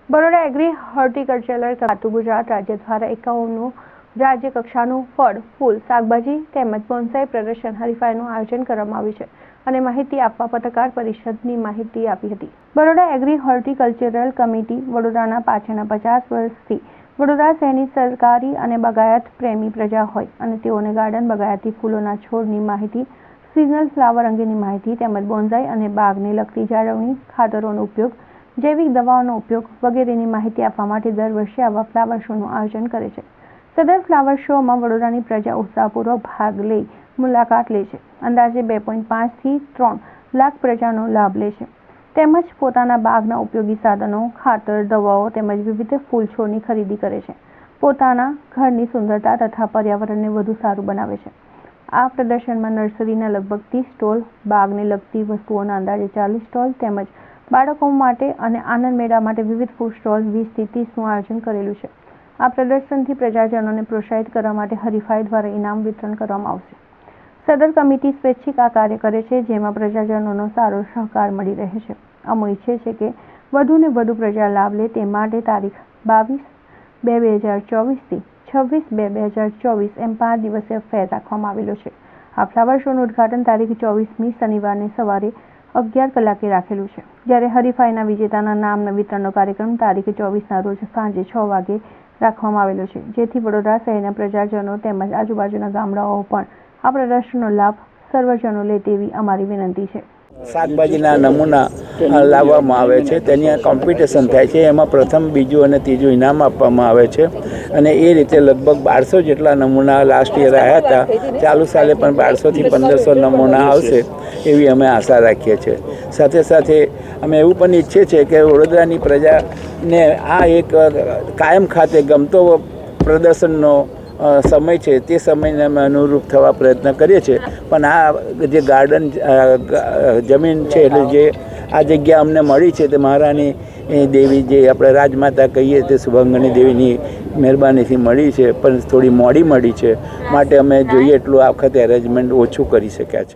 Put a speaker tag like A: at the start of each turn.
A: Baroda agri હોર્ટિકલ્ચરલ ખાતું ગુજરાત રાજ્ય દ્વારા 51નું રાજ્ય કક્ષાનું ફળ, ફૂલ, શાકભાજી તેમજ બોન્સાઈ પ્રદર્શન હરીફાઈનું આયોજન કરવામાં આવ્યું છે અને માહિતી આપવા પત્રકાર પરિષદની માહિતી આપી હતી. બરોડા એગ્રી હોર્ટિકલ્ચરલ કમિટી વડોદરાના પાછળના 50 વર્ષથી વડોદરા શહેરની સરકારી અને બાગાયત પ્રેમી પ્રજા હોય અને તેઓને ગાર્ડન બાગાયતી ફૂલોના છોડની માહિતી, સિઝનલ ફ્લાવર અંગેની માહિતી તેમજ બોન્સાઈ અને બાગને લગતી જાળવણી, ખાતરોનો ઉપયોગ, જૈવિક દવાઓનો ઉપયોગ વગેરેની માહિતી આપવા માટે દર વર્ષે આવા ફ્લાવર શોનું આયોજન કરે છે. સદર ફ્લાવર શોમાં વડોદરાની પ્રજા ઉત્સાહપૂર્વક ભાગ લઈ મુલાકાત લે છે. અંદાજે 2.5 થી 3 લાખ પ્રજાનો લાભ લે છે તેમજ પોતાના બાગના ઉપયોગી સાધનો, ખાતર, દવાઓ તેમજ વિવિધ ફૂલ છોડની ખરીદી કરે છે. પોતાના ઘરની સુંદરતા તથા પર્યાવરણને વધુ સારું બનાવે છે. આ પ્રદર્શનમાં નર્સરીના લગભગ 30 સ્ટોલ, બાગને લગતી વસ્તુઓના અંદાજે 40 સ્ટોલ તેમજ બાળકો માટે અને આનંદ મેળા માટે વિવિધ ફૂડ સ્ટોલ 20 થી 30નું આયોજન કરેલું છે. આ પ્રદર્શનથી પ્રજાજનોને પ્રોત્સાહિત કરવા માટે હરીફાઈ દ્વારા ઇનામ વિતરણ કરવામાં આવશે. સદર કમિટી સ્વૈચ્છિક આ કાર્ય કરે છે, જેમાં પ્રજાજનોનો સારો સહકાર મળી રહે છે. અમે ઈચ્છે છે કે વધુને વધુ પ્રજા લાભ લે તે માટે તારીખ 22/2/2024 થી 26/2/2024 એમ 5 દિવસીય ફેર રાખવામાં આવેલો છે. આ ફ્લાવર શોનું ઉદ્ઘાટન તારીખ 24મી શનિવારને સવારે 11 કલાકે રાખેલું છે, જ્યારે હરીફાઈના વિજેતાના નામના વિતરણનો કાર્યક્રમ તારીખ 24ના રોજ સાંજે 6 વાગે રાખવામાં આવેલો છે, જેથી વડોદરા શહેરના પ્રજાજનો તેમજ આજુબાજુના ગામડાઓ પણ આ પ્રદર્શનનો લાભ સર્વજનો લે તેવી અમારી વિનંતી છે.
B: શાકભાજીના નમૂના લાવવામાં આવે છે, તેની કોમ્પિટિશન થાય છે. એમાં પ્રથમ, બીજું અને ત્રીજું ઇનામ આપવામાં આવે છે અને એ રીતે લગભગ 1200 જેટલા નમૂના લાસ્ટ યર આવ્યા હતા. ચાલુ સાલે પણ 1200 થી 1500 નમૂના આવશે એવી અમે આશા રાખીએ છીએ. સાથે સાથે અમે એવું પણ ઈચ્છીએ છીએ કે વડોદરાની પ્રજાને આ એક કાયમ ખાતે ગમતો પ્રદર્શનનો સમય છે, તે સમયને અમે અનુરૂપ થવા પ્રયત્ન કરીએ છીએ. પણ આ જે ગાર્ડન જમીન છે, એટલે જે આ જગ્યા અમને મળી છે તે મહારાણી દેવી, જે આપણે રાજમાતા કહીએ તે શુભંગની દેવીની મહેરબાનીથી મળી છે, પણ થોડી મોડી મળી છે. માટે અમે જોઈએ એટલું આ વખતે એરેન્જમેન્ટ ઓછું કરી શક્યા છે.